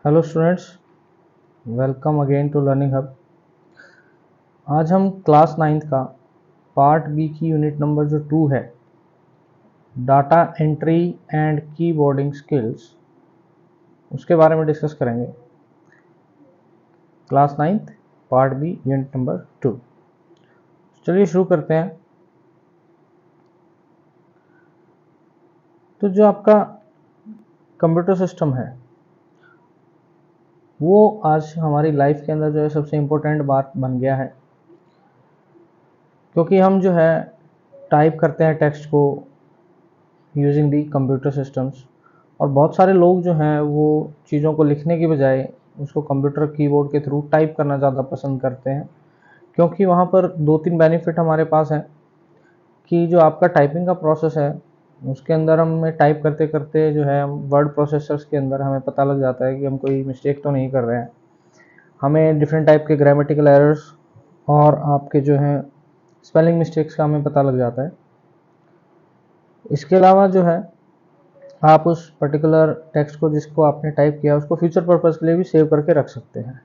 Hello students, welcome again to learning hub. आज हम class 9th का पार्ट बी की यूनिट नंबर जो 2 है, data entry and keyboarding skills, उसके बारे में डिस्कस करेंगे। Class 9th part B unit number 2। चलिए शुरू करते हैं। तो जो आपका कंप्यूटर सिस्टम है वो आज हमारी लाइफ के अंदर जो है सबसे इम्पोर्टेंट बात बन गया है, क्योंकि हम जो है टाइप करते हैं टेक्स्ट को यूजिंग दी कंप्यूटर सिस्टम्स। और बहुत सारे लोग जो हैं वो चीज़ों को लिखने की बजाय उसको कंप्यूटर कीबोर्ड के थ्रू टाइप करना ज़्यादा पसंद करते हैं, क्योंकि वहाँ पर 2-3 बेनिफिट हमारे पास हैं कि जो आपका टाइपिंग का प्रोसेस है उसके अंदर हमें टाइप करते करते जो है हम वर्ड प्रोसेसर्स के अंदर हमें पता लग जाता है कि हम कोई मिस्टेक तो नहीं कर रहे हैं। हमें डिफरेंट टाइप के ग्रामेटिकल एरर्स और आपके जो हैं स्पेलिंग मिस्टेक्स का हमें पता लग जाता है। इसके अलावा जो है आप उस पर्टिकुलर टेक्स्ट को जिसको आपने टाइप किया उसको फ्यूचर पर्पज़ के लिए भी सेव करके रख सकते हैं।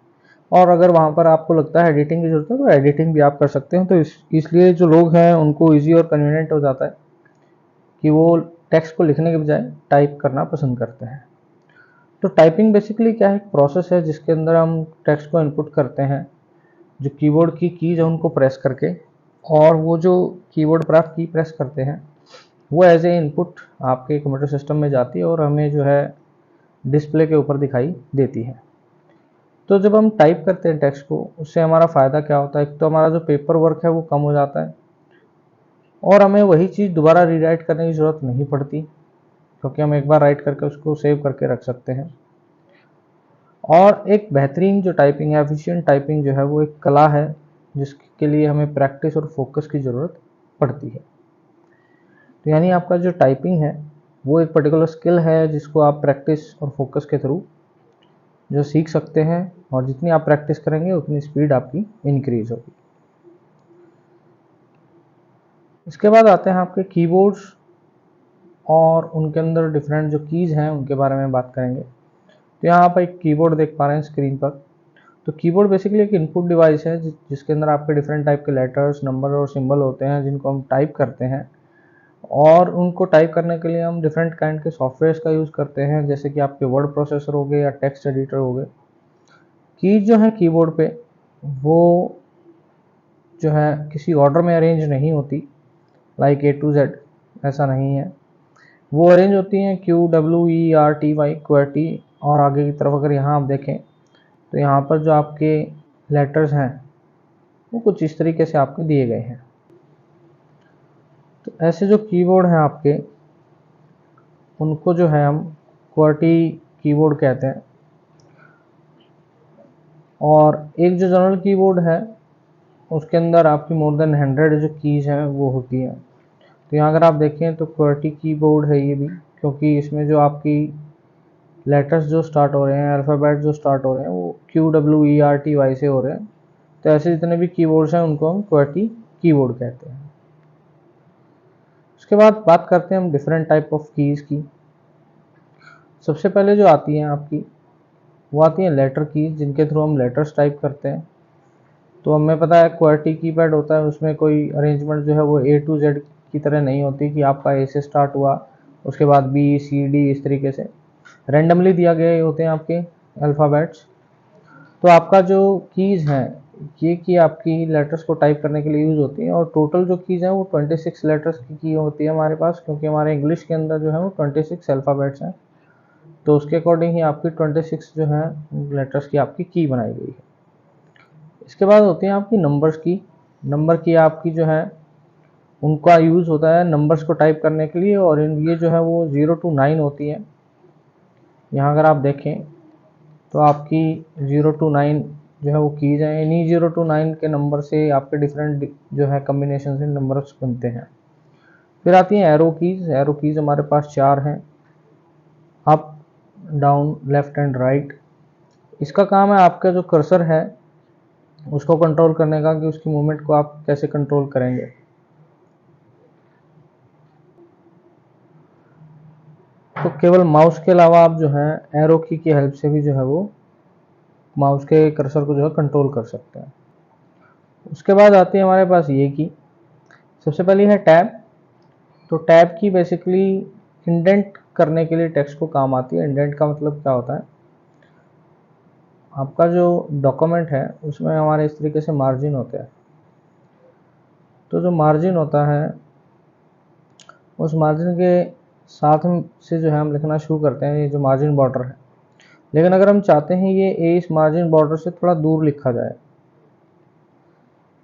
और अगर वहाँ पर आपको लगता है एडिटिंग की ज़रूरत है तो एडिटिंग भी आप कर सकते हैं। तो इसलिए जो लोग हैं उनको ईजी और कन्वीनियंट हो जाता है कि वो टेक्स्ट को लिखने के बजाय टाइप करना पसंद करते हैं। तो टाइपिंग बेसिकली क्या है, एक प्रोसेस है जिसके अंदर हम टेक्स्ट को इनपुट करते हैं, जो कीबोर्ड की कीज है उनको प्रेस करके, और वो जो कीबोर्ड पर आप की प्रेस करते हैं वो एज ए इनपुट आपके कंप्यूटर सिस्टम में जाती है और हमें जो है डिस्प्ले के ऊपर दिखाई देती है। तो जब हम टाइप करते हैं टेक्स्ट को, उससे हमारा फ़ायदा क्या होता है, एक तो हमारा जो पेपर वर्क है वो कम हो जाता है और हमें वही चीज़ दोबारा रीराइट करने की ज़रूरत नहीं पड़ती, क्योंकि हम एक बार राइट करके उसको सेव करके रख सकते हैं। और एक बेहतरीन जो टाइपिंग है, एफिशिएंट टाइपिंग जो है वो एक कला है जिसके लिए हमें प्रैक्टिस और फोकस की ज़रूरत पड़ती है। तो यानी आपका जो टाइपिंग है वो एक पर्टिकुलर स्किल है जिसको आप प्रैक्टिस और फोकस के थ्रू जो सीख सकते हैं, और जितनी आप प्रैक्टिस करेंगे उतनी स्पीड आपकी इंक्रीज होगी। इसके बाद आते हैं आपके कीबोर्ड्स और उनके अंदर डिफरेंट जो कीज़ हैं उनके बारे में बात करेंगे। तो यहाँ आप एक कीबोर्ड देख पा रहे हैं स्क्रीन पर। तो कीबोर्ड बेसिकली एक इनपुट डिवाइस है जिसके अंदर आपके डिफरेंट टाइप के लेटर्स, नंबर और सिंबल होते हैं जिनको हम टाइप करते हैं। और उनको टाइप करने के लिए हम डिफरेंट काइंड के सॉफ्टवेयर्स का यूज़ करते हैं, जैसे कि आपके वर्ड प्रोसेसर हो गए या टेक्स्ट एडिटर हो गए। कीज जो है कीबोर्ड पे वो जो है किसी ऑर्डर में अरेंज नहीं होती, लाइक A to Z, ऐसा नहीं है। वो अरेंज होती हैं QWERTY QWERTY। और आगे की तरफ अगर यहाँ आप देखें तो यहाँ पर जो आपके लेटर्स हैं वो कुछ इस तरीके से आपके दिए गए हैं। तो ऐसे जो कीबोर्ड हैं आपके, उनको जो है हम QWERTY कीबोर्ड कहते हैं। और एक जो जनरल कीबोर्ड है उसके अंदर आपकी मोर देन 100 जो कीज़ हैं वो होती हैं। तो यहाँ अगर आप देखें तो QWERTY कीबोर्ड है ये भी, क्योंकि इसमें जो आपकी लेटर्स जो स्टार्ट हो रहे हैं, अल्फ़ाबेट जो स्टार्ट हो रहे हैं वो QWERTY से हो रहे हैं। तो ऐसे जितने भी कीबोर्ड्स हैं उनको हम QWERTY कीबोर्ड कहते हैं। उसके बाद बात करते हैं हम डिफरेंट टाइप ऑफ कीज़ की। सबसे पहले जो आती हैं आपकी वो आती हैं लेटर कीज़, जिनके थ्रू हम लेटर्स टाइप करते हैं। तो हमें पता है QWERTY कीपैड होता है, उसमें कोई अरेंजमेंट जो है वो A to Z की तरह नहीं होती कि आपका A से स्टार्ट हुआ उसके बाद B C D, इस तरीके से रैंडमली दिया गए होते हैं आपके अल्फ़ाबेट्स। तो आपका जो कीज़ हैं ये की आपकी लेटर्स को टाइप करने के लिए यूज़ होती हैं, और टोटल जो कीज़ हैं वो 26 लेटर्स की होती है हमारे पास, क्योंकि हमारे इंग्लिश के अंदर जो है वो 26 अल्फ़ाबेट्स हैं। तो उसके अकॉर्डिंग ही आपकी 26 जो है लेटर्स की आपकी की बनाई गई है। इसके बाद होती हैं आपकी नंबर्स की। नंबर की आपकी जो है उनका यूज़ होता है नंबर्स को टाइप करने के लिए, और ये जो है वो 0 to 9 होती है। यहाँ अगर आप देखें तो आपकी 0 to 9 जो है वो कीज हैं। इन्हीं 0 to 9 के नंबर से आपके डिफरेंट जो है कम्बिनेशन से नंबर्स बनते हैं। फिर आती हैं एरो कीज। एरो कीज हमारे पास 4 हैं, up, down, left and right. इसका काम है आपका जो कर्सर है उसको कंट्रोल करने का, कि उसकी मूवमेंट को आप कैसे कंट्रोल करेंगे। तो केवल माउस के अलावा आप जो है एरो की हेल्प से भी जो है वो माउस के कर्सर को जो है कंट्रोल कर सकते हैं। उसके बाद आती है हमारे पास ये की, सबसे पहली है टैब। तो टैब की बेसिकली इंडेंट करने के लिए टेक्स्ट को काम आती है। इंडेंट का मतलब क्या होता है, आपका जो डॉक्यूमेंट है उसमें हमारे इस तरीके से मार्जिन होते हैं। तो जो मार्जिन होता है उस मार्जिन के साथ से जो है हम लिखना शुरू करते हैं, ये जो मार्जिन बॉर्डर है। लेकिन अगर हम चाहते हैं ये इस मार्जिन बॉर्डर से थोड़ा दूर लिखा जाए,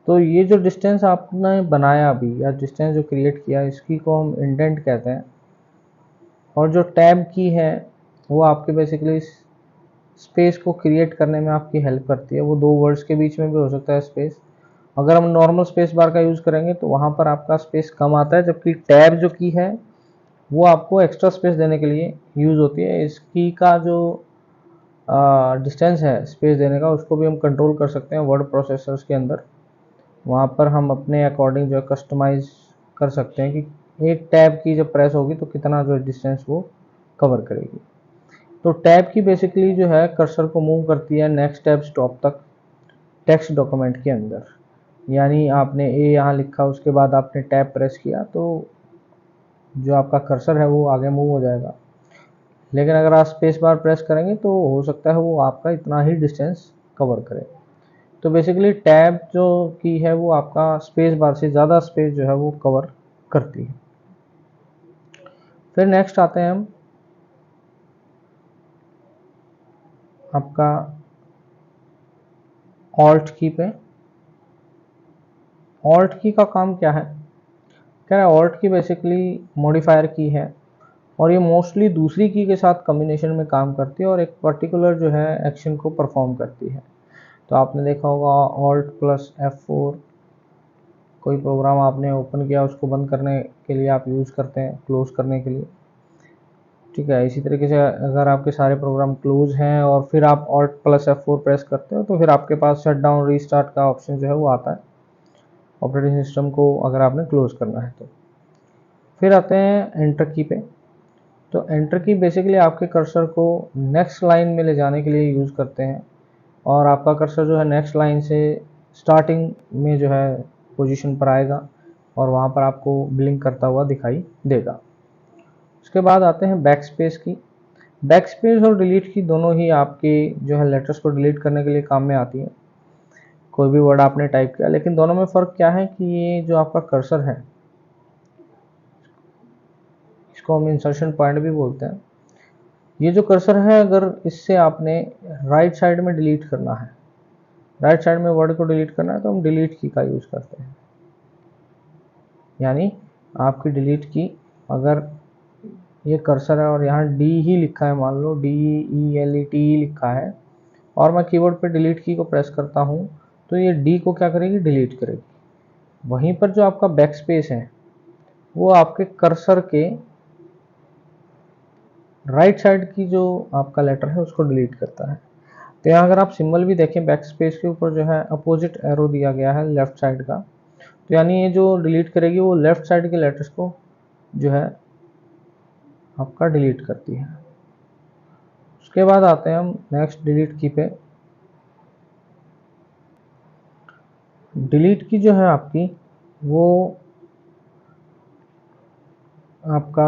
तो ये जो डिस्टेंस आपने बनाया अभी या डिस्टेंस जो क्रिएट किया इसकी को हम इंडेंट कहते हैं। और जो टैब की है वो आपके बेसिकली स्पेस को क्रिएट करने में आपकी हेल्प करती है। वो दो वर्ड्स के बीच में भी हो सकता है स्पेस। अगर हम नॉर्मल स्पेस बार का यूज़ करेंगे तो वहाँ पर आपका स्पेस कम आता है, जबकि टैब जो की है वो आपको एक्स्ट्रा स्पेस देने के लिए यूज़ होती है। इस की का जो डिस्टेंस है स्पेस देने का, उसको भी हम कंट्रोल कर सकते हैं वर्ड प्रोसेसर्स के अंदर। वहाँ पर हम अपने अकॉर्डिंग जो है कस्टमाइज कर सकते हैं कि एक टैब की जब प्रेस होगी तो कितना जो डिस्टेंस वो कवर करेगी। तो टैब की बेसिकली जो है कर्सर को मूव करती है नेक्स्ट टैब स्टॉप तक टेक्स्ट डॉक्यूमेंट के अंदर। यानी आपने ए यहाँ लिखा, उसके बाद आपने टैब प्रेस किया तो जो आपका कर्सर है वो आगे मूव हो जाएगा। लेकिन अगर आप स्पेस बार प्रेस करेंगे तो हो सकता है वो आपका इतना ही डिस्टेंस कवर करे। तो बेसिकली टैब जो की है वो आपका स्पेस बार से ज़्यादा स्पेस जो है वो कवर करती है। फिर नेक्स्ट आते हैं हम आपका ऑल्ट की पे। ऑल्ट की का काम क्या है, क्या है, ऑल्ट की बेसिकली मॉडिफायर की है और ये मोस्टली दूसरी की के साथ कॉम्बिनेशन में काम करती है और एक पर्टिकुलर जो है एक्शन को परफॉर्म करती है। तो आपने देखा होगा ऑल्ट प्लस F4, कोई प्रोग्राम आपने ओपन किया उसको बंद करने के लिए आप यूज़ करते हैं, क्लोज करने के लिए। ठीक है, इसी तरीके से अगर आपके सारे प्रोग्राम क्लोज हैं और फिर आप ऑल्ट प्लस F4 प्रेस करते हो तो फिर आपके पास शट डाउन रीस्टार्ट का ऑप्शन जो है वो आता है ऑपरेटिंग सिस्टम को अगर आपने क्लोज करना है तो। फिर आते हैं एंटर की पे। तो एंटर की बेसिकली आपके कर्सर को नेक्स्ट लाइन में ले जाने के लिए यूज़ करते हैं और आपका कर्सर जो है नेक्स्ट लाइन से स्टार्टिंग में जो है पोजीशन पर आएगा और वहाँ पर आपको ब्लिंक करता हुआ दिखाई देगा। उसके बाद आते हैं बैक स्पेस की। बैक स्पेस और डिलीट की दोनों ही आपके जो है लेटर्स को डिलीट करने के लिए काम में आती है। कोई भी वर्ड आपने टाइप किया, लेकिन दोनों में फ़र्क क्या है कि ये जो आपका कर्सर है इसको हम इंसर्शन पॉइंट भी बोलते हैं। ये जो कर्सर है अगर इससे आपने राइट साइड में डिलीट करना है, राइट साइड में वर्ड को डिलीट करना है तो हम डिलीट की का यूज़ करते हैं। यानी आपकी डिलीट की, अगर ये कर्सर है और यहाँ डी ही लिखा है, मान लो DELET लिखा है और मैं कीबोर्ड पे डिलीट की को प्रेस करता हूँ तो ये डी को क्या करेगी, डिलीट करेगी। वहीं पर जो आपका बैक स्पेस है वो आपके कर्सर के राइट साइड की जो आपका लेटर है उसको डिलीट करता है। तो यहाँ अगर आप सिंबल भी देखें बैक स्पेस के ऊपर जो है अपोजिट एरो दिया गया है लेफ्ट साइड का, तो यानी ये जो डिलीट करेगी वो लेफ्ट साइड के लेटर्स को जो है आपका डिलीट करती है। उसके बाद आते हैं हम नेक्स्ट डिलीट की पे। डिलीट की जो है आपकी वो आपका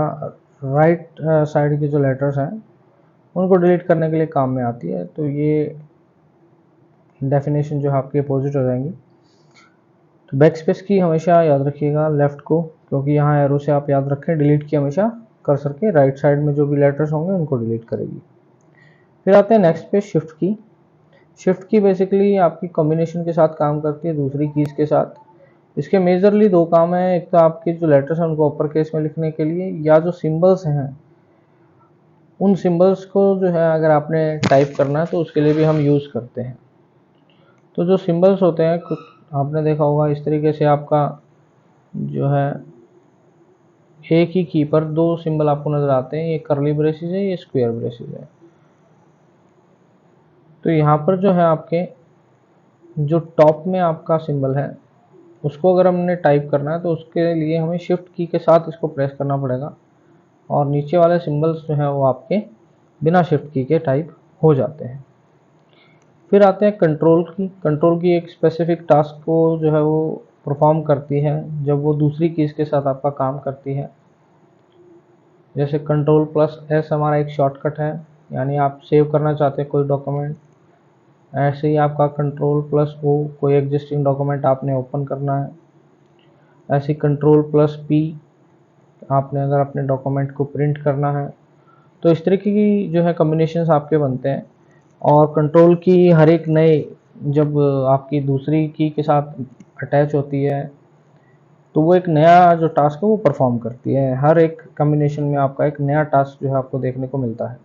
राइट साइड के जो लेटर्स हैं उनको डिलीट करने के लिए काम में आती है। तो ये डेफिनेशन जो है आपकी अपोजिट हो जाएंगी। तो बैक स्पेस की हमेशा याद रखिएगा लेफ़्ट को, क्योंकि यहाँ एरो से आप याद रखें डिलीट की हमेशा कर्सर के राइट साइड में जो भी लेटर्स होंगे उनको डिलीट करेगी। फिर आते हैं नेक्स्ट पे शिफ्ट की। शिफ्ट की बेसिकली आपकी कॉम्बिनेशन के साथ काम करती है दूसरी कीज़ के साथ। इसके मेजरली दो काम हैं, एक तो आपके जो लेटर्स हैं उनको अपर केस में लिखने के लिए, या जो सिंबल्स हैं उन सिंबल्स को जो है अगर आपने टाइप करना है तो उसके लिए भी हम यूज़ करते हैं। तो जो सिंबल्स होते हैं कुछ आपने देखा होगा इस तरीके से आपका जो है एक ही की पर दो सिंबल आपको नज़र आते हैं, ये कर्ली ब्रेसेस है, ये स्क्वायर ब्रेसेस है। तो यहाँ पर जो है आपके जो टॉप में आपका सिंबल है उसको अगर हमने टाइप करना है तो उसके लिए हमें शिफ्ट की के साथ इसको प्रेस करना पड़ेगा। और नीचे वाले सिंबल्स जो हैं वो आपके बिना शिफ्ट की के टाइप हो जाते हैं। फिर आते हैं कंट्रोल की एक स्पेसिफिक टास्क को जो है वो परफॉर्म करती है जब वो दूसरी कीज के साथ आपका काम करती है। जैसे कंट्रोल प्लस एस हमारा एक शॉर्टकट है, यानी आप सेव करना चाहते हैं कोई डॉक्यूमेंट, ऐसे ही आपका कंट्रोल प्लस ओ कोई एग्जिस्टिंग डॉक्यूमेंट आपने ओपन करना है, ऐसे कंट्रोल प्लस पी आपने अगर अपने डॉक्यूमेंट को प्रिंट करना है। तो इस तरीके की जो है कॉम्बिनेशंस आपके बनते हैं। और कंट्रोल की हर एक नए जब आपकी दूसरी की के साथ अटैच होती है तो वो एक नया जो टास्क है वो परफॉर्म करती है। हर एक कॉम्बिनेशन में आपका एक नया टास्क जो है आपको देखने को मिलता है।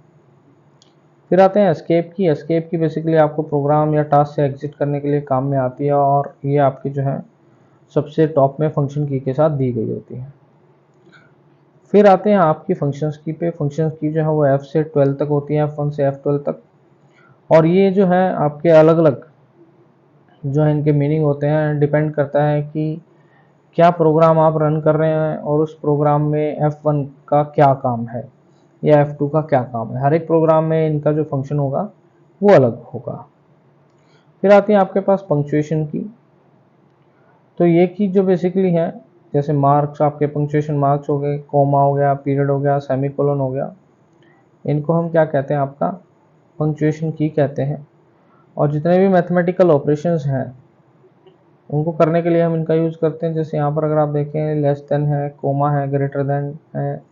फिर आते हैं एस्केप की बेसिकली आपको प्रोग्राम या टास्क से एग्जिट करने के लिए काम में आती है, और ये आपकी जो है सबसे टॉप में फंक्शन की के साथ दी गई होती है। फिर आते हैं आपकी फंक्शंस की पे। फंक्शंस की जो है वो F से 12 तक होती है, F1 से F12 तक। और ये जो है आपके अलग अलग जो है इनके मीनिंग होते हैं, डिपेंड करता है कि क्या प्रोग्राम आप रन कर रहे हैं और उस प्रोग्राम में F1 का क्या काम है या F2 का क्या काम है। हर एक प्रोग्राम में इनका जो फंक्शन होगा वो अलग होगा। फिर आती है आपके पास पंक्चुएशन की। तो ये की जो बेसिकली है, जैसे मार्क्स आपके पंक्चुएशन मार्क्स हो गए, कोमा हो गया, पीरियड हो गया, सेमीकोलन हो गया, इनको हम क्या कहते हैं, आपका पंक्चुएशन की कहते हैं। और जितने भी मैथमेटिकल ऑपरेशंस हैं उनको करने के लिए हम इनका यूज़ करते हैं। जैसे यहाँ पर अगर आप देखें, लेस देन है, कोमा है, ग्रेटर देन है,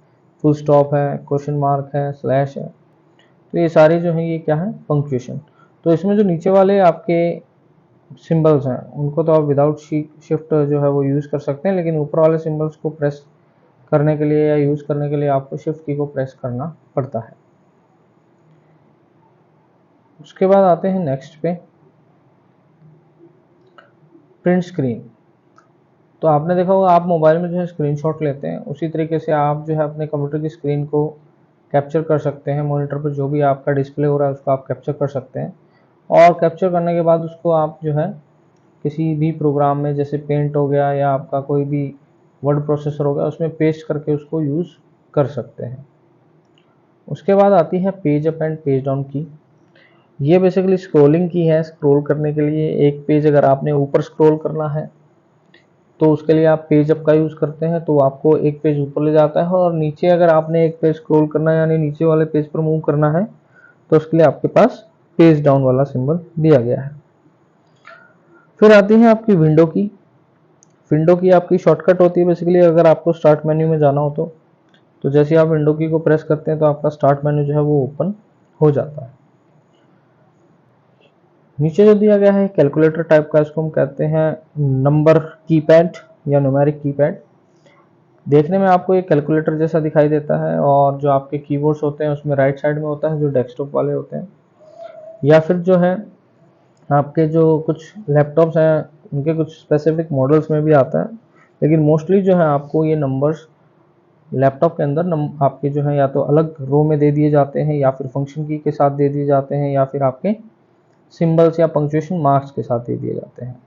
फुल स्टॉप है, क्वेश्चन मार्क है, स्लैश है। तो ये सारी जो है ये क्या है, पंक्चुएशन। तो इसमें जो नीचे वाले आपके सिंबल्स हैं उनको तो आप विदाउट शिफ्ट जो है वो यूज़ कर सकते हैं, लेकिन ऊपर वाले सिंबल्स को प्रेस करने के लिए या यूज़ करने के लिए आपको शिफ्ट की को प्रेस करना पड़ता है। उसके बाद आते हैं नेक्स्ट पे, प्रिंट स्क्रीन। तो आपने देखा होगा आप मोबाइल में जो है स्क्रीनशॉट लेते हैं, उसी तरीके से आप जो है अपने कंप्यूटर की स्क्रीन को कैप्चर कर सकते हैं। मॉनिटर पर जो भी आपका डिस्प्ले हो रहा है उसको आप कैप्चर कर सकते हैं, और कैप्चर करने के बाद उसको आप जो है किसी भी प्रोग्राम में, जैसे पेंट हो गया या आपका कोई भी वर्ड प्रोसेसर हो गया, उसमें पेस्ट करके उसको यूज़ कर सकते हैं। उसके बाद आती है page up and page down की। ये बेसिकली स्क्रॉलिंग की है। स्क्रॉल करने के लिए एक पेज अगर आपने ऊपर स्क्रॉल करना है तो उसके लिए आप पेज अप का यूज़ करते हैं, तो आपको एक पेज ऊपर ले जाता है। और नीचे अगर आपने एक पेज स्क्रॉल करना है यानी नीचे वाले पेज पर मूव करना है तो उसके लिए आपके पास पेज डाउन वाला सिंबल दिया गया है। फिर आती है आपकी विंडो की आपकी शॉर्टकट होती है। बेसिकली अगर आपको स्टार्ट मेन्यू में जाना हो तो जैसे आप विंडो की को प्रेस करते हैं तो आपका स्टार्ट मेन्यू जो है वो ओपन हो जाता है। नीचे जो दिया गया है कैलकुलेटर टाइप का, इसको हम कहते हैं नंबर कीपैड या न्यूमेरिक कीपैड। देखने में आपको एक कैलकुलेटर जैसा दिखाई देता है, और जो आपके कीबोर्ड्स होते हैं उसमें राइट साइड में होता है जो डेस्कटॉप वाले होते हैं, या फिर जो है आपके जो कुछ लैपटॉप्स हैं उनके कुछ स्पेसिफिक मॉडल्स में भी आता है। लेकिन मोस्टली जो है आपको ये नंबर्स लैपटॉप के अंदर आपके जो है या तो अलग रो में दे दिए जाते हैं, या फिर फंक्शन की के साथ दे दिए जाते हैं, या फिर आपके सिंबल्स या पंक्चुएशन मार्क्स के साथ दे दिए जाते हैं।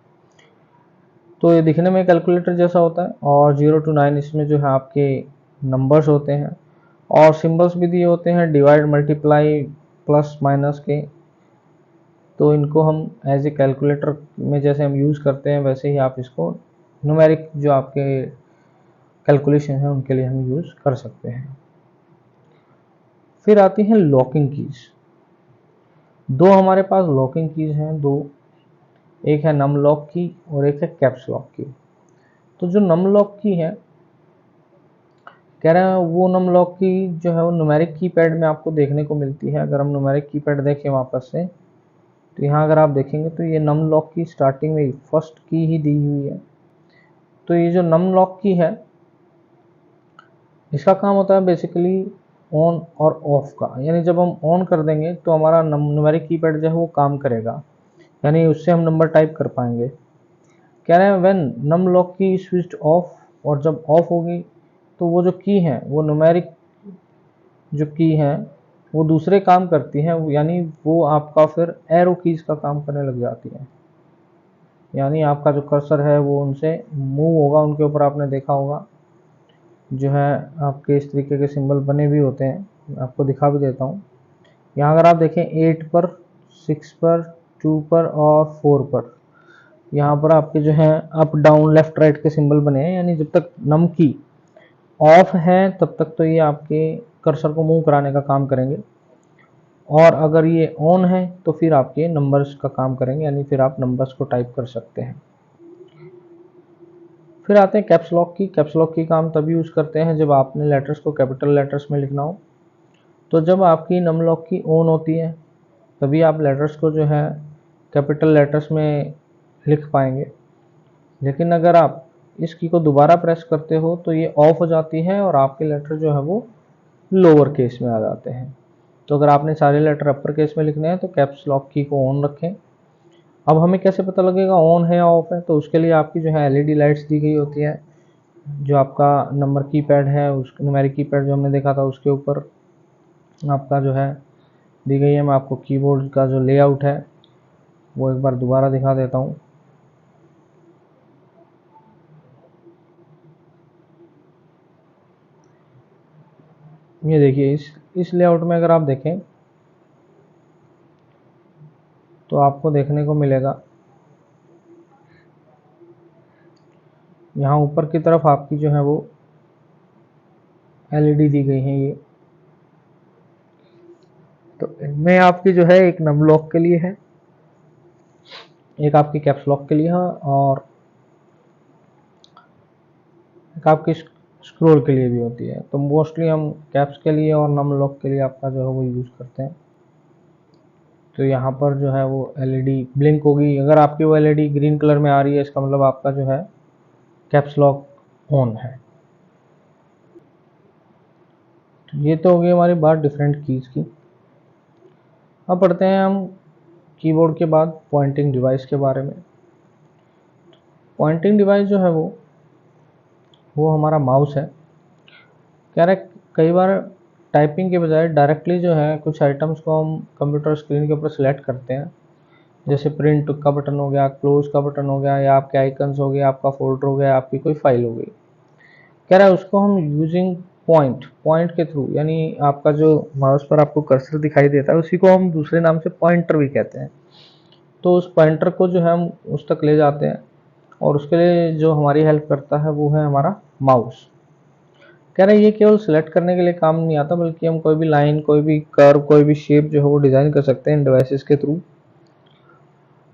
तो ये दिखने में कैलकुलेटर जैसा होता है, और 0 to 9 इसमें जो है आपके नंबर्स होते हैं, और सिंबल्स भी दिए होते हैं डिवाइड, मल्टीप्लाई, प्लस, माइनस के। तो इनको हम एज ए कैलकुलेटर में जैसे हम यूज़ करते हैं वैसे ही आप इसको न्यूमेरिक जो आपके कैलकुलेशन है उनके लिए हम यूज़ कर सकते हैं। फिर आती हैं लॉकिंग कीज़। दो हमारे पास लॉकिंग कीज़ हैं, दो, एक है नम लॉक की और एक है कैप्स लॉक की। तो जो नम लॉक की है, कह रहे हैं वो नम लॉक की जो है वो न्यूमेरिक कीपैड में आपको देखने को मिलती है। अगर हम न्यूमेरिक कीपैड देखें वापस से, तो यहाँ अगर आप देखेंगे तो ये नम लॉक की स्टार्टिंग में फर्स्ट की ही दी हुई है। तो ये जो नम लॉक की है इसका काम होता है बेसिकली ऑन और ऑफ का, यानी जब हम ऑन कर देंगे तो हमारा न्यूमेरिक कीपैड जो है वो काम करेगा, यानी उससे हम नंबर टाइप कर पाएंगे। कह रहे हैं व्हेन नम लॉक की स्विच्ड ऑफ, और जब ऑफ होगी तो वो जो की है वो न्यूमेरिक जो की है वो दूसरे काम करती हैं, यानी वो आपका फिर एरो कीज का काम करने लग जाती है। यानी आपका जो कर्सर है वो उनसे मूव होगा, उनके ऊपर आपने देखा होगा जो है आपके इस तरीके के सिंबल बने भी होते हैं, आपको दिखा भी देता हूँ। यहाँ अगर आप देखें 8 पर, 6 पर, 2 पर और 4 पर, यहाँ पर आपके जो है अप डाउन लेफ्ट राइट के सिंबल बने हैं, यानी जब तक नम की ऑफ है तब तक तो ये आपके कर्सर को मूव कराने का काम करेंगे, और अगर ये ऑन है तो फिर आपके नंबर्स का काम करेंगे, यानी फिर आप नंबर्स को टाइप कर सकते हैं। फिर आते हैं कैप्स लॉक की। कैप्स लॉक की काम तभी यूज़ करते हैं जब आपने लेटर्स को कैपिटल लेटर्स में लिखना हो। तो जब आपकी नम लॉक की ऑन होती है तभी आप लेटर्स को जो है कैपिटल लेटर्स में लिख पाएंगे, लेकिन अगर आप इस की को दोबारा प्रेस करते हो तो ये ऑफ हो जाती है और आपके लेटर जो है वो लोअर केस में आ जाते हैं। तो अगर आपने सारे लेटर अपर केस में लिखने हैं तो कैप्स लॉक की को ऑन रखें। अब हमें कैसे पता लगेगा ऑन है या ऑफ है? तो उसके लिए आपकी जो है एलईडी लाइट्स दी गई होती है, जो आपका नंबर कीपैड है, उस न्यूमेरिक कीपैड जो हमने देखा था उसके ऊपर आपका जो है दी गई है। मैं आपको कीबोर्ड का जो लेआउट है वो एक बार दोबारा दिखा देता हूँ। ये देखिए, इस लेआउट में अगर आप देखें तो आपको देखने को मिलेगा यहाँ ऊपर की तरफ आपकी जो है वो एलईडी दी गई है ये। तो इनमें आपकी जो है एक नम लॉक के लिए है, एक आपकी कैप्स लॉक के लिए है, और एक आपकी स्क्रॉल के लिए भी होती है। तो मोस्टली हम कैप्स के लिए और नम लॉक के लिए आपका जो है वो यूज़ करते हैं। तो यहाँ पर जो है वो एलईडी ब्लिंक होगी। अगर आपकी वो एलईडी ग्रीन कलर में आ रही है इसका मतलब आपका जो है कैप्स लॉक ऑन है। तो ये तो हो गई हमारी बात डिफरेंट कीज़ की। अब पढ़ते हैं हम कीबोर्ड के बाद पॉइंटिंग डिवाइस के बारे में। पॉइंटिंग डिवाइस जो है वो हमारा माउस है। कह रहे कई बार टाइपिंग के बजाय डायरेक्टली जो है कुछ आइटम्स को हम कंप्यूटर स्क्रीन के ऊपर सेलेक्ट करते हैं, जैसे प्रिंट का बटन हो गया, क्लोज का बटन हो गया, या आपके आइकन्स हो गया, आपका फोल्डर हो गया, आपकी कोई फाइल हो गई। कह रहा है उसको हम यूजिंग पॉइंट के थ्रू, यानी आपका जो माउस पर आपको कर्सर दिखाई देता है उसी को हम दूसरे नाम से पॉइंटर भी कहते हैं। तो उस पॉइंटर को जो है हम उस तक ले जाते हैं, और उसके लिए जो हमारी हेल्प करता है वो है हमारा माउस। कह रहे ये केवल सिलेक्ट करने के लिए काम नहीं आता, बल्कि हम कोई भी लाइन, कोई भी कर्व, कोई भी शेप जो है वो डिज़ाइन कर सकते हैं इन डिवाइसेस के थ्रू।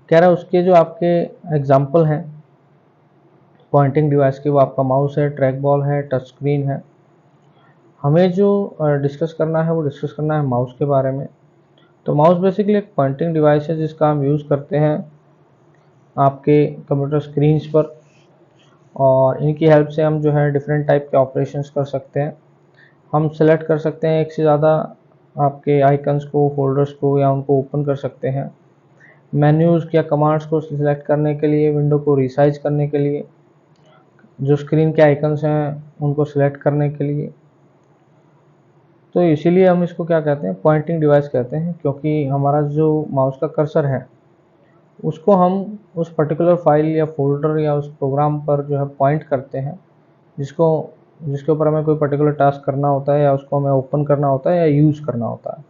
कह रहा है उसके जो आपके एग्जाम्पल हैं पॉइंटिंग डिवाइस के, वो आपका माउस है, ट्रैक बॉल है, टच स्क्रीन है। हमें जो डिस्कस करना है वो डिस्कस करना है माउस के बारे में। तो माउस बेसिकली एक पॉइंटिंग डिवाइस है जिसका हम यूज़ करते हैं आपके कंप्यूटर स्क्रीन्स पर, और इनकी हेल्प से हम जो है डिफरेंट टाइप के ऑपरेशंस कर सकते हैं। हम सेलेक्ट कर सकते हैं एक से ज़्यादा आपके आइकन्स को, फोल्डर्स को, या उनको ओपन कर सकते हैं। मेन्यूज़ या कमांड्स को सिलेक्ट करने के लिए, विंडो को रिसाइज करने के लिए, जो स्क्रीन के आइकन्स हैं उनको सिलेक्ट करने के लिए। तो इसीलिए हम इसको क्या कहते हैं, पॉइंटिंग डिवाइस कहते हैं, क्योंकि हमारा जो माउस का कर्सर है उसको हम उस पर्टिकुलर फाइल या फोल्डर या उस प्रोग्राम पर जो है पॉइंट करते हैं, जिसके ऊपर हमें कोई पर्टिकुलर टास्क करना होता है, या उसको हमें ओपन करना होता है या यूज़ करना होता है।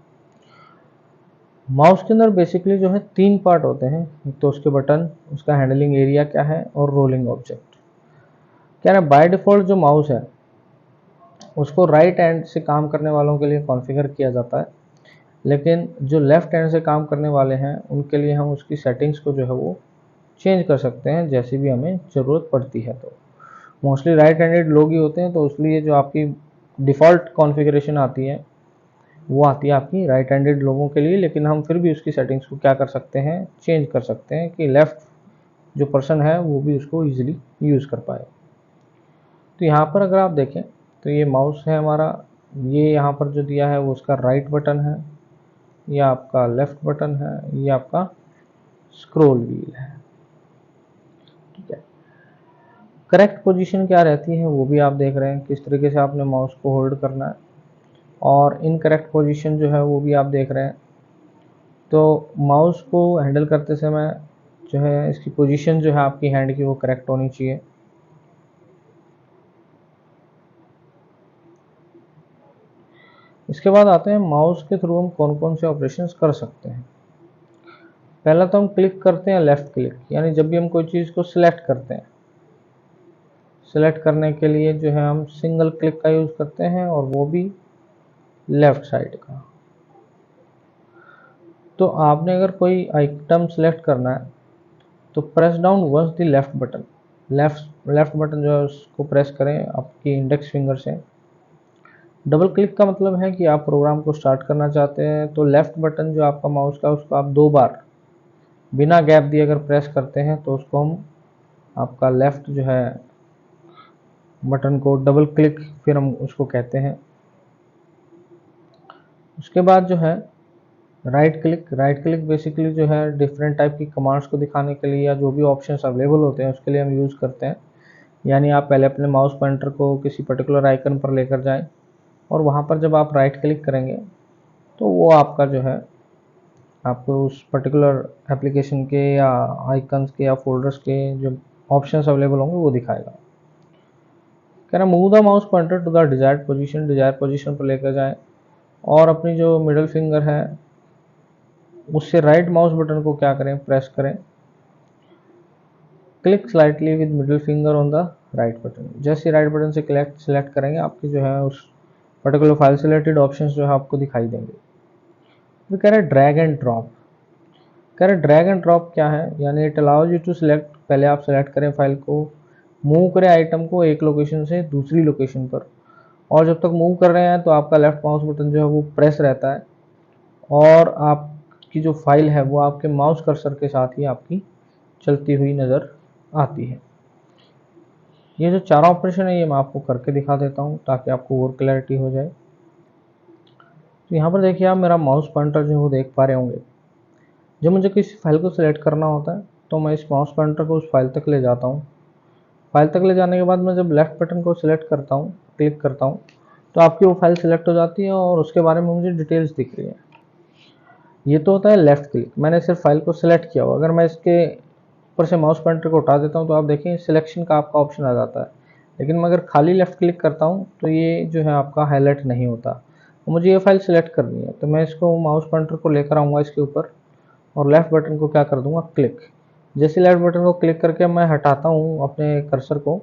माउस के अंदर बेसिकली जो है 3 पार्ट होते हैं। एक तो उसके बटन, उसका हैंडलिंग एरिया क्या है, और रोलिंग ऑब्जेक्ट। क्या है, बाय डिफ़ॉल्ट जो माउस है उसको राइट हैंड से काम करने वालों के लिए कॉन्फ़िगर किया जाता है, लेकिन जो लेफ़्ट हैंड से काम करने वाले हैं उनके लिए हम उसकी सेटिंग्स को जो है वो चेंज कर सकते हैं जैसी भी हमें ज़रूरत पड़ती है। तो मोस्टली राइट हैंडेड लोग ही होते हैं, तो इसलिए जो आपकी डिफ़ॉल्ट कॉन्फ़िगरेशन आती है वो आती है आपकी राइट हैंडेड लोगों के लिए, लेकिन हम फिर भी उसकी सेटिंग्स को क्या कर सकते हैं, चेंज कर सकते हैं कि लेफ़्ट जो पर्सन है वो भी उसको ईजिली यूज़ कर पाए। तो यहाँ पर अगर आप देखें तो ये माउस है हमारा, ये यहाँ पर जो दिया है वो उसका राइट बटन है, ये आपका लेफ़्ट बटन है, ये आपका स्क्रॉल व्हील है। ठीक है, करेक्ट पोजीशन क्या रहती है वो भी आप देख रहे हैं, किस तरीके से आपने माउस को होल्ड करना है, और इनकरेक्ट पोजीशन जो है वो भी आप देख रहे हैं। तो माउस को हैंडल करते समय जो है इसकी पोजीशन जो है आपकी हैंड की वो करेक्ट होनी चाहिए। इसके बाद आते हैं माउस के थ्रू हम कौन कौन से ऑपरेशंस कर सकते हैं। पहला तो हम क्लिक करते हैं लेफ़्ट क्लिक, यानी जब भी हम कोई चीज़ को सिलेक्ट करते हैं, सिलेक्ट करने के लिए जो है हम सिंगल क्लिक का यूज़ करते हैं और वो भी लेफ़्ट साइड का। तो आपने अगर कोई आइटम सेलेक्ट करना है तो press down once the left button, left button जो है उसको प्रेस करें आपकी इंडेक्स फिंगर से। डबल क्लिक का मतलब है कि आप प्रोग्राम को स्टार्ट करना चाहते हैं तो लेफ़्ट बटन जो आपका माउस का उसको आप 2 बार बिना गैप दिए अगर प्रेस करते हैं तो उसको हम आपका लेफ़्ट जो है बटन को डबल क्लिक फिर हम उसको कहते हैं। उसके बाद जो है राइट क्लिक बेसिकली जो है डिफरेंट टाइप की कमांड्स को दिखाने के लिए या जो भी ऑप्शंस अवेलेबल होते हैं उसके लिए हम यूज़ करते हैं। यानी आप पहले अपने माउस पॉइंटर को किसी पर्टिकुलर आइकन पर लेकर जाएं और वहां पर जब आप राइट क्लिक करेंगे तो वो आपका जो है आपको उस पर्टिकुलर एप्लीकेशन के या आइकन्स के या फोल्डर्स के जो ऑप्शंस अवेलेबल होंगे वो दिखाएगा। कह रहा move the mouse pointer to the desired position पर लेकर जाएं और अपनी जो मिडिल फिंगर है उससे राइट माउस बटन को क्या करें, प्रेस करें। Click slightly with middle finger on the right button. जैसे राइट बटन से सिलेक्ट करेंगे आपकी जो है उस पर्टिकुलर फाइल से रिलेटेड ऑप्शंस जो है आपको दिखाई देंगे। फिर कह रहे हैं ड्रैग एंड ड्रॉप। कह रहे ड्रैग एंड ड्रॉप क्या है, यानी it allows you to select, पहले आप सिलेक्ट करें फाइल को, मूव करें आइटम को एक लोकेशन से दूसरी लोकेशन पर, और जब तक मूव कर रहे हैं तो आपका लेफ्ट माउस बटन जो है वो प्रेस रहता है और आपकी जो फाइल है वो आपके माउस कर्सर के साथ ही आपकी चलती हुई नज़र आती है। ये जो चारों ऑपरेशन है ये मैं आपको करके दिखा देता हूँ ताकि आपको और क्लैरिटी हो जाए। तो यहाँ पर देखिए आप मेरा माउस पॉइंटर जो है वो देख पा रहे होंगे। जब मुझे किसी फाइल को सिलेक्ट करना होता है तो मैं इस माउस पॉइंटर को उस फाइल तक ले जाता हूँ। फाइल तक ले जाने के बाद मैं जब लेफ्ट बटन को सिलेक्ट करता हूँ, क्लिक करता हूँ, तो आपकी वो फाइल सिलेक्ट हो जाती है और उसके बारे में मुझे डिटेल्स दिख रही है। ये तो होता है लेफ्ट क्लिक, मैंने सिर्फ फाइल को सिलेक्ट किया हुआ। अगर मैं इसके ऊपर से माउस पॉइंटर को उठा देता हूँ तो आप देखें सिलेक्शन का आपका ऑप्शन आ जाता है, लेकिन मैं अगर खाली लेफ्ट क्लिक करता हूँ तो ये जो है आपका हाईलाइट नहीं होता। तो मुझे ये फाइल सिलेक्ट करनी है तो मैं इसको माउस पॉइंटर को लेकर आऊँगा इसके ऊपर और लेफ्ट बटन को क्या कर दूंगा, क्लिक। जैसे लेफ्ट बटन को क्लिक करके मैं हटाता हूँ अपने कर्सर को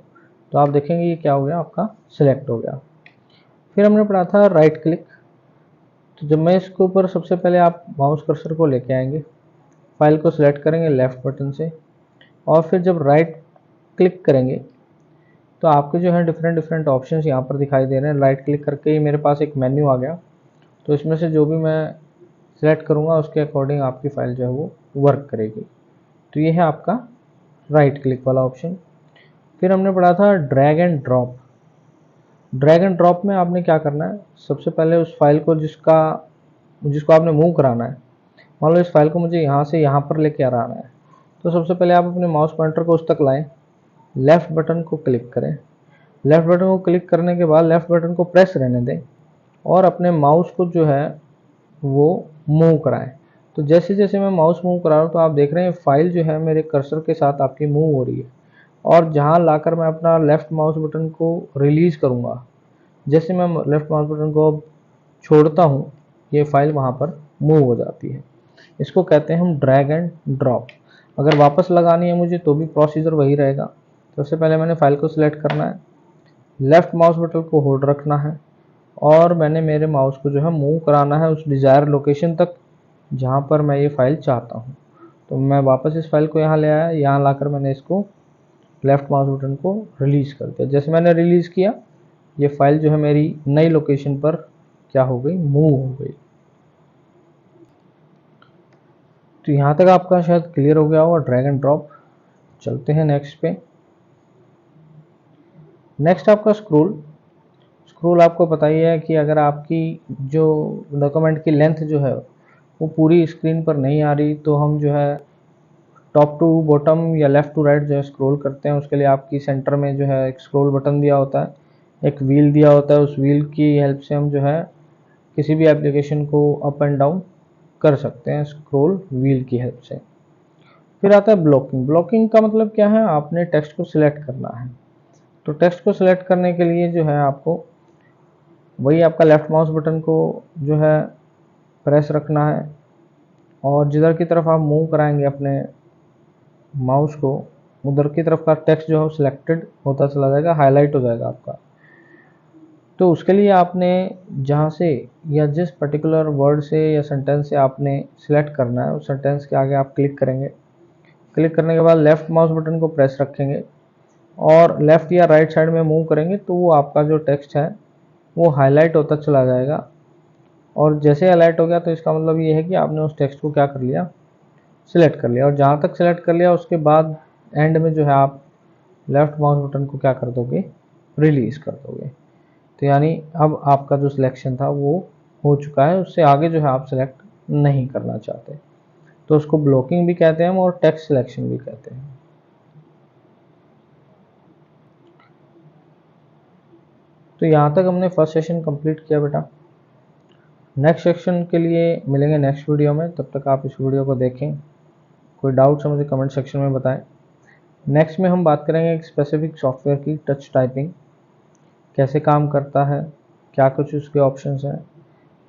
तो आप देखेंगे ये क्या हो गया, आपका सिलेक्ट हो गया। फिर हमने पढ़ा था राइट क्लिक। तो जब मैं इसके ऊपर सबसे पहले आप माउस कर्सर को लेके आएंगे, फाइल को सिलेक्ट करेंगे लेफ्ट बटन से और फिर जब राइट क्लिक करेंगे तो आपके जो है डिफरेंट ऑप्शंस यहाँ पर दिखाई दे रहे हैं। राइट क्लिक करके ही मेरे पास एक मेन्यू आ गया, तो इसमें से जो भी मैं सिलेक्ट करूँगा उसके अकॉर्डिंग आपकी फ़ाइल जो है वो वर्क करेगी। तो ये है आपका राइट क्लिक वाला ऑप्शन। फिर हमने पढ़ा था drag and drop. Drag and drop में आपने क्या करना है, सबसे पहले उस फाइल को जिसको आपने मूव कराना है, मान लो इस फाइल को मुझे यहाँ से यहाँ पर लेके आना है, तो सबसे पहले आप अपने माउस पॉइंटर को उस तक लाएं, लेफ़्ट बटन को क्लिक करें। लेफ़्ट बटन को क्लिक करने के बाद लेफ़्ट बटन को प्रेस रहने दें और अपने माउस को जो है वो मूव कराएं। तो जैसे जैसे मैं माउस मूव करा रहा हूँ तो आप देख रहे हैं फाइल जो है मेरे कर्सर के साथ आपकी मूव हो रही है, और जहाँ लाकर मैं अपना लेफ़्ट माउस बटन को रिलीज़ करूँगा, जैसे मैं लेफ़्ट माउस बटन को छोड़ता हूँ ये फाइल वहाँ पर मूव हो जाती है। इसको कहते हैं हम ड्रैग एंड ड्रॉप। अगर वापस लगानी है मुझे तो भी प्रोसीजर वही रहेगा। सबसे पहले मैंने फाइल को सिलेक्ट करना है, लेफ़्ट माउस बटन को होल्ड रखना है और मैंने मेरे माउस को जो है मूव कराना है उस डिज़ायर लोकेशन तक जहाँ पर मैं ये फ़ाइल चाहता हूँ। तो मैं वापस इस फाइल को यहाँ ले आया, यहाँ लाकर मैंने इसको लेफ़्ट माउस बटन को रिलीज़ कर दिया। जैसे मैंने रिलीज़ किया ये फाइल जो है मेरी नई लोकेशन पर क्या हो गई, मूव हो गई। तो यहाँ तक आपका शायद क्लियर हो गया होगा ड्रैग एंड ड्रॉप। चलते हैं नेक्स्ट पे। नेक्स्ट आपका स्क्रोल आपको पता ही है कि अगर आपकी जो डॉक्यूमेंट की लेंथ जो है वो पूरी स्क्रीन पर नहीं आ रही तो हम जो है टॉप टू बॉटम या लेफ़्ट टू राइट जो है स्क्रॉल करते हैं। उसके लिए आपकी सेंटर में जो है एक स्क्रॉल बटन दिया होता है, एक व्हील दिया होता है, उस व्हील की हेल्प से हम जो है किसी भी एप्लीकेशन को अप एंड डाउन कर सकते हैं स्क्रॉल व्हील की हेल्प से। फिर आता है ब्लॉकिंग। ब्लॉकिंग का मतलब क्या है, आपने टेक्स्ट को सिलेक्ट करना है। तो टेक्स्ट को सिलेक्ट करने के लिए जो है आपको वही आपका लेफ़्ट माउस बटन को जो है प्रेस रखना है और जिधर की तरफ आप मूव कराएंगे अपने माउस को, उधर की तरफ का टेक्स्ट जो है सिलेक्टेड होता चला जाएगा, हाईलाइट हो जाएगा आपका। तो उसके लिए आपने जहाँ से या जिस पर्टिकुलर वर्ड से या सेंटेंस से आपने सिलेक्ट करना है, उस सेंटेंस के आगे आप क्लिक करेंगे। क्लिक करने के बाद लेफ़्ट माउस बटन को प्रेस रखेंगे और लेफ़्ट या राइट साइड में मूव करेंगे तो वो आपका जो टेक्स्ट है वो हाईलाइट होता चला जाएगा। और जैसे हाईलाइट हो गया तो इसका मतलब ये है कि आपने उस टेक्स्ट को क्या कर लिया, सिलेक्ट कर लिया। और जहाँ तक सिलेक्ट कर लिया उसके बाद एंड में जो है आप लेफ़्ट माउस बटन को क्या कर दोगे, रिलीज़ कर दोगे। तो यानी अब आपका जो सिलेक्शन था वो हो चुका है, उससे आगे जो है आप सिलेक्ट नहीं करना चाहते। तो उसको ब्लॉकिंग भी कहते हैं हम और टेक्स्ट सिलेक्शन भी कहते हैं। तो यहाँ तक हमने फर्स्ट सेशन कंप्लीट किया बेटा। नेक्स्ट सेक्शन के लिए मिलेंगे नेक्स्ट वीडियो में, तब तक आप इस वीडियो को देखें। कोई डाउट्स है मुझे कमेंट सेक्शन में बताएं। नेक्स्ट में हम बात करेंगे एक स्पेसिफिक सॉफ्टवेयर की, टच टाइपिंग कैसे काम करता है, क्या कुछ उसके ऑप्शंस हैं,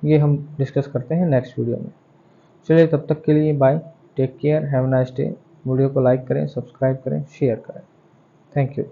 ये हम डिस्कस करते हैं नेक्स्ट वीडियो में। चलिए तब तक के लिए bye, take care, have a nice day. Video को लाइक करें, सब्सक्राइब करें, शेयर करें। Thank you.